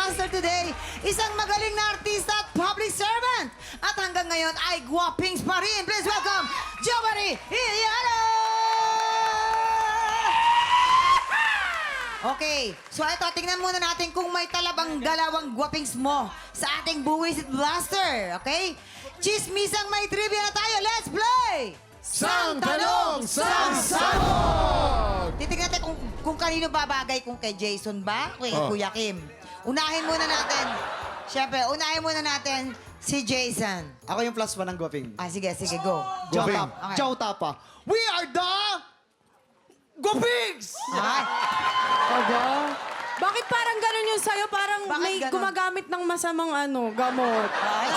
Blaster today, isang magaling na artista at public servant. At hanggang ngayon ay guwapings pa rin. Please welcome, Giovanni Iliano! Okay, so ito, tingnan muna natin kung may talabang galawang guwapings mo sa ating Buwisit Blaster, okay? Chismisang may trivia na tayo. Let's play! Sang Tanong, Sang Sabog! Titignan natin kung kanino babagay, kung kay Jason ba, kay Kuya Kim. Unahin muna natin, syempre, unahin muna natin si Jason. Ako yung plus one ng Guaping. Ah, sige, go. Guaping. Okay. Chow Tapa. We are the... Guapings! Ay, Aba? Bakit parang ganun yung sa'yo? Parang Bakit may ganun? gumagamit ng masamang gamot. ay,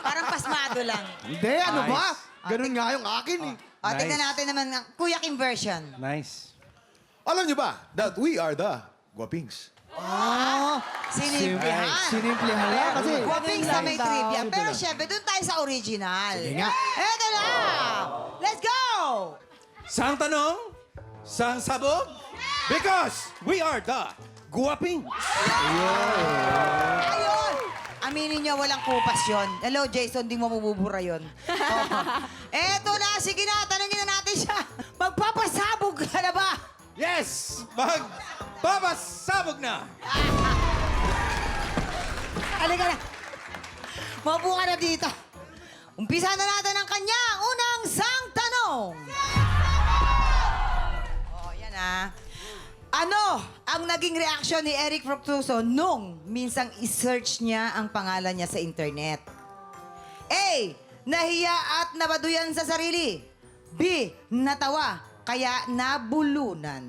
parang pasmado lang. Hindi, ano ba? Ganun nga yung akin eh. O, tignan natin naman ng Kuya Kim version. Nice. Alam niyo ba that we are the Guapings? Oh, sinimplihan. Sinimplihan lang kasi. Guwapings na may Simple lang. trivia. Pero syempre, doon tayo sa original. Sige nga. Eto na! Let's go! Sang tanong, sang sabog, because we are the guwaping. Ayun! Aminin niyo, walang kupas yun. Hello, Jason, di mo mabubura yun. Eto na, sige na, tanungin na natin siya. Magpapasabog ka na ba? Yes! Magpapasabog na! Halika na. Maupo ka na dito. Umpisa na natin ang kanya unang sang tanong. Oh, yan ah. Ano ang naging reaksyon ni Eric Fructuoso nung minsang i-search niya ang pangalan niya sa internet? A. Nahiya at nabaduyan sa sarili. B. Natawa kaya nabulunan.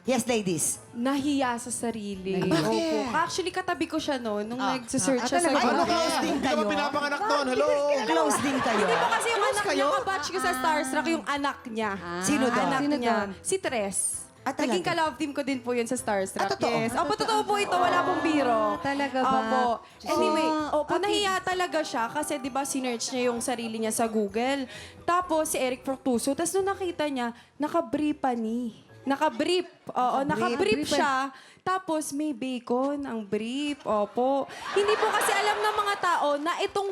Yes, ladies. Nahiya sa sarili. Bakit? Opo. Actually, katabi ko siya noon nung nagsisearch siya sa talaga? Google. Ano close din Hindi ka ba kayo? pinapanganak doon? Hello? Close din kayo. Hindi po kasi yung anak kayo? niya, kabatch ko sa Starstruck, yung anak niya. Sino doon? Anak Sino niya. doon? Si Tres. Ah, talaga? Naging ka-love team ko din po yun sa Starstruck. Ah, totoo? Yes. Opo, totoo po ito. Wala pong biro. Talaga ba? Opo. Anyway, opo, okay. nahiya talaga siya kasi di ba sinearch niya yung sarili niya sa Google. Tapos si Eric Fructuoso, tapos nung nakita niya, naka-brief pa ni. Naka-brief. Oo, naka-brief siya. Tapos may bacon ang brief. Opo. Hindi po kasi alam ng mga tao na itong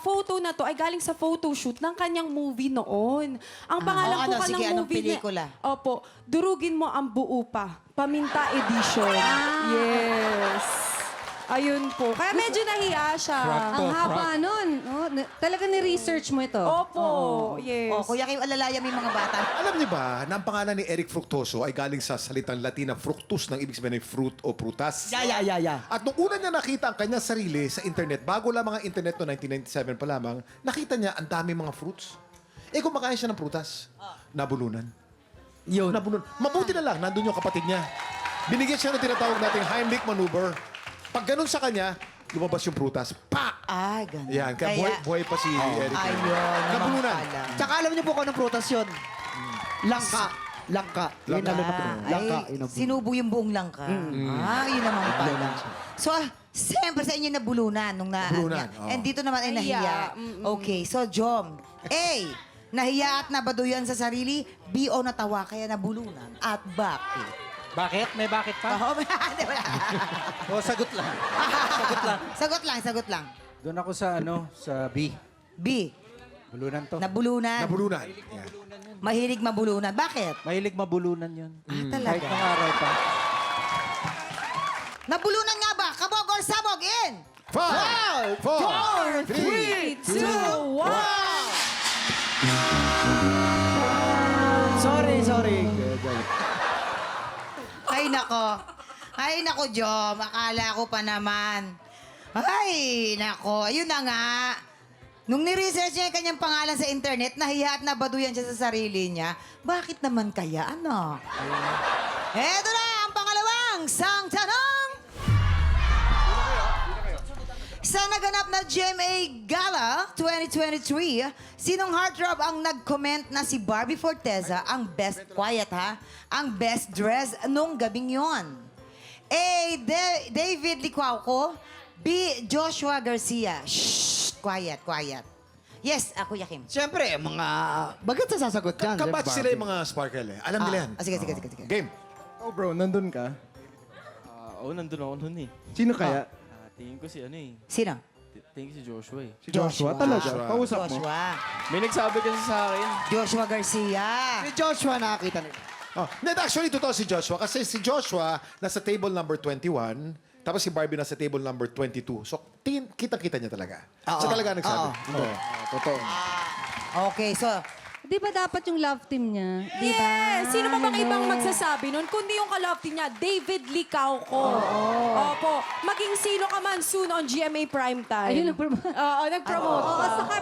photo na to ay galing sa photoshoot ng kanyang movie noon. Ang pangalan Oh, po ano, ka sige, ng anong movie pelikula? Opo. Durugin mo ang buo pa. Paminta edition. Yes. Ayun po. Kaya medyo nahiya siya. Ang haba nun. Oh, talaga ni-research mo ito. Opo. Yes. Oh, Kuya Kim, alalaya mo yung mga bata. Alam niyo ba na ang pangalan ni Eric Fructuoso ay galing sa salitang Latin na fructus ng ibig sabihin ng fruit o prutas? Yeah. At nung una niya nakita ang kanyang sarili sa internet, bago lamang ang internet no 1997 pa lamang, nakita niya ang dami mga fruits. Eh kumakain siya ng prutas, nabulunan. Yun. Nabulunan. Mabuti na lang, nandun yung kapatid niya. Binigyan siya ng tinatawag nating Heimlich maneuver. Pag ganun sa kanya, lumabas yung prutas. Pa! Ay, ganun. Yan, kaya buhay pa si Eric. Ayun, naman Nabulunan. pala. Tsaka alam niyo po kung anong prutas yun? Langka. Langka. Yun Langka. lalo na po. Langka. Ay, Yun ang- sinubo yung buong langka. Yun naman pala. So, siyempre sa inyo nabulunan nung na... Nabulunan, niya. oo. And dito naman ay nahiya. Nahiya. Okay, so Jom. A. Nahiya at nabaduyan sa sarili. B. O natawa kaya nabulunan. At bakit? Bakit? May bakit pa? Oh, di ba? O, sagot lang. Sagot lang. Doon ako sa sa B. B. Bulunan to. Nabulunan. Nabulunan. Yan. Mahilig mabulunan. Bakit? Mahilig mabulunan yun. Talaga? Kahit nung araw pa. Nabulunan nga ba? Kabog or sabog in? 5, 4, 3, 3, 2, 1. Sorry. Ay, nako, Jom. Akala ko pa naman. Ay, nako. Ayun na nga. Nung ni-research niya yung kanyang pangalan sa internet, nahiya at nabaduyan siya sa sarili niya. Bakit naman kaya, ano? Eto na ang pangalawang sang tanong. Sa naganap na GMA Gala 2023, sinong heartthrob ang nag-comment na si Barbie Forteza ang best quiet ang best dress nung gabing yon? A. David Licuauco. B. Joshua Garcia. Shh! Quiet. Yes, ako Yakim. Siyempre, mga... Bagat sa sasagot dyan. Kabatch sila yung mga sparkle eh. Alam nila yan. Sige. Game. Oh bro, nandun ka? Oo, nandun ako nun eh. Sino kaya? Tingin ko si ano eh. Sino? Tingin ko si Joshua eh. Si Joshua talaga. Joshua. Kausap mo. Joshua. May nagsabi kasi sa akin. Joshua Garcia. Si Joshua nakakita nila. Oh, hindi, actually, totoo si Joshua. Kasi si Joshua nasa table number 21, tapos si Barbie nasa table number 22. So, kita-kita niya talaga. Siya talaga nagsabi. Oo. Totoo. Okay, so, Di ba dapat yung love team niya? Di ba? Yes! Sino pa bang ibang magsasabi nun? Kundi yung ka-love team niya, David Licauco. Opo. Maging sino ka man soon on GMA Primetime. Ayun, nag-promote. Oo, nag-promote Oo, pa. saka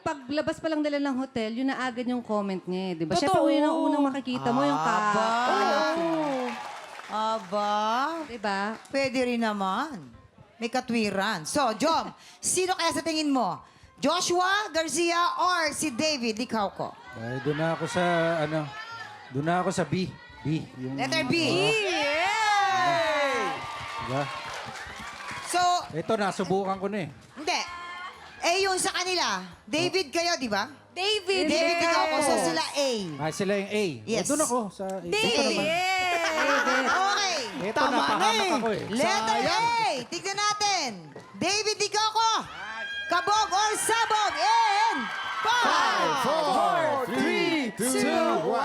paglabas pa lang nila ng hotel, yun na agad yung comment niya, eh, di ba? Totoo. Siyempre, yun ang unang makikita mo, yung Aba. ka-love team. aba, Di ba? pwede rin naman. May katwiran. So, Jom, sino kaya sa tingin mo? Joshua Garcia or si David Licauco? Ay, doon na ako sa, ano, doon na ako sa B. B. Yung, Letter B. Diba? So, Ito, nasubukan ko na eh. hindi. Eh, yung sa kanila, David kayo, di ba? David! David Licauco, so sila A. Ah, sila yung A. Yes. Doon ako sa A. Ito naman. Okay. Ito, napahamak ako eh. Letter A. Tignan natin. David Licauco. Kabog or sabog in 5, 4, 3, 2, 1.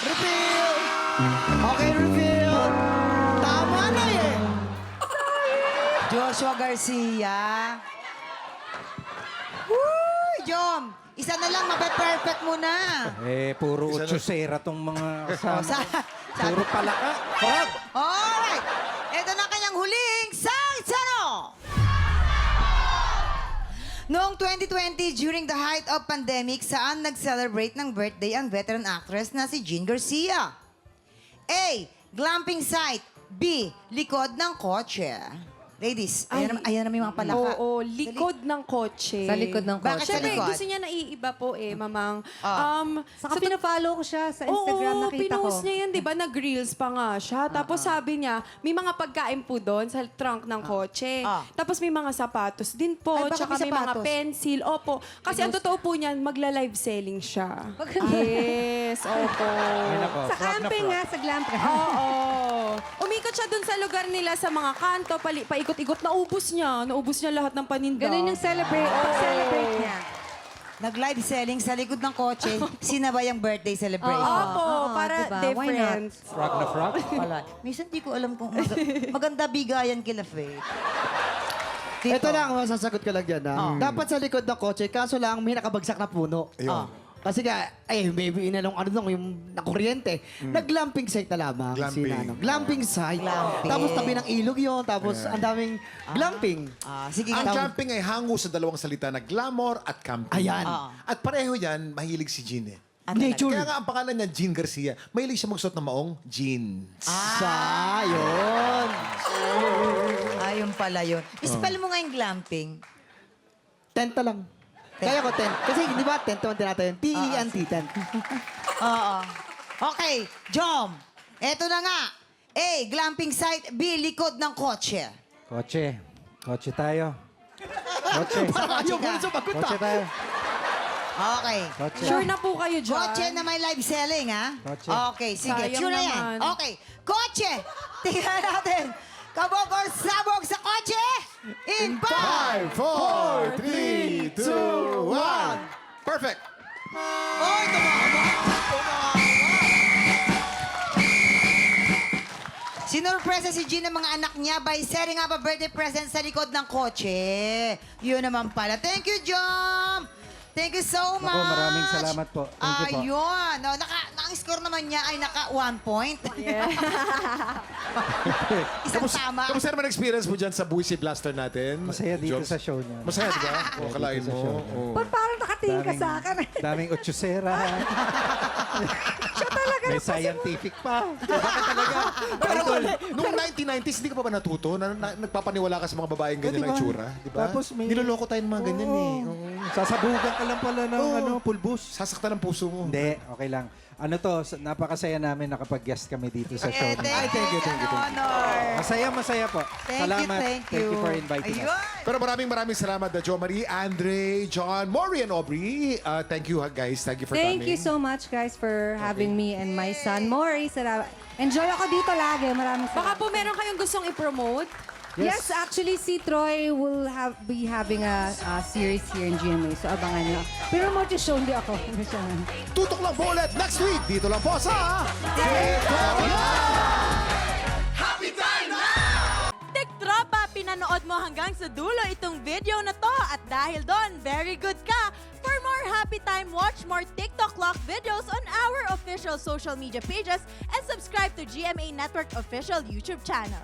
Reveal! Okay, reveal! Tama na eh! Joshua Garcia. Woo! Jom, isa na lang, mabe-perfect mo na. Eh, puro utsusera tong mga kasama. Puro palaka. Frog. Alright. Ito na kanyang huling sang tanong. Noong 2020, during the height of pandemic, saan nag-celebrate ng birthday ang veteran actress na si Jean Garcia? A. Glamping site. B. Likod ng kotse. Ladies, ayan naman yung mga palaka. Oo, likod ng kotse. Sa likod ng Bakit kotse. sa Siyempre, likod? gusto niya naiiba po eh, mamang. Saka pinafollow ko siya sa Instagram, Oo, nakita ko. pinost niya yan, di ba? Nag-reels pa nga siya. Tapos sabi niya, may mga pagkain po doon sa trunk ng kotse. Tapos may mga sapatos din po. Ay, bakit Tsaka may may mga sapatos? pencil. Opo. Kasi ang totoo po niyan, magla-live selling siya. Yes, opo. Ay, nako. Sa frog na camping frog. nga, sa glamping. Oo. Umikot siya dun sa lugar nila sa mga kanto, paikot-ikot. Naubos niya lahat ng paninda. Ganun yung celebrate niya. Nag-live selling sa likod ng kotse, sinabay ang birthday celebration. Opo, para diba? Why different. Frog na frog. Wala. Minsan di ko alam kung maganda bigayan kila Faith. Dito. Ito lang, masasagot ko lang dyan. Dapat sa likod ng kotse, kaso lang may nakabagsak na puno. Ayun. Kasi nga, maybe inanong ano nung yung nakuryente. Nag-glamping site na lamang. Glamping. Si Nanong. Glamping site. Glamping. Tapos tabi ng ilog yun. Tapos ang daming glamping. Sige, Ang tawag- camping ay hango sa dalawang salita na glamour at camping. Ayan. At pareho yan, mahilig si Jean eh. Nature. Kaya nga ang pangalan niya, Jean Garcia. Mahilig siya magsuot ng maong jeans. Sa yun. Ayun pala yun. Ispell mo nga yung glamping. Tenta lang. Kaya ko tent. Kasi di ba tent naman tinatayin. T-E-N-T, tent. Oo. Okay, Jom. Eto na nga. A, glamping site. B, likod ng kotse. Kotse. Kotse tayo. Kotse. Ayaw ko na sumagot Kotse tayo. Okay. Kotse. Sure na po kayo dyan? Kotse na may live selling, ha? Kotse. Okay, sige. Sayang Sure na yan. naman. Okay. Kotse. Tingnan natin. Kabog or sabog sa kotse? In 5! 5, 4, 3, 2, 1. Perfect. Oy, tumama! Sinurpresa si Jean ng mga anak niya by setting up a birthday present sa likod ng kotse. Yun naman pala. Thank you, Jom! Thank you so much! maraming salamat po. Thank you po. Ayun. No, ang-score naman niya ay naka 1 point. Isang tama. Kamusta naman experience mo dyan sa Buisi Blaster natin? Masaya dito Jobs? sa show niya. Masaya, di ba? O, kalain dito sa mo. show. Oo. Parang nakatingin ka sa akin. Daming utsusera. May scientific pa. Pero nung 1990s, hindi ka pa ba natuto? Nagpapaniwala ka sa mga babaeng ganyan Diba? ang itsura? Di ba? Tapos may- Niloloko tayo ng mga ganyan eh. Oo. Sasabugan ka lang pala ng pulbus. Sasaktan ang puso mo. Hindi, okay lang. Ano to, napakasaya namin nakapag-guest kami dito sa show. Eh, niyo. thank you. Honor. Masaya po. Salamat. Thank you. Thank you for inviting us. Ayun. Pero maraming salamat na Jo Marie, Andre, John, Maury, and Aubrey. Thank you guys. Thank you for coming. Thank you so much, guys, for having me and my son, Maury. Enjoy ako dito lagi. Maraming Baka salamat. po meron kayong gustong i-promote? Yes, actually, si Troy will be having a series here in GMA. So, abangan nyo. Pero mo show hindi ako. Tutok lang po ulit next week. Dito lang po sa... Tiktropa, pinanood mo hanggang sa dulo itong video na to at dahil doon, very good ka. For more happy time, watch more TikTok Clock videos on our official social media pages and subscribe to GMA Network official YouTube channel.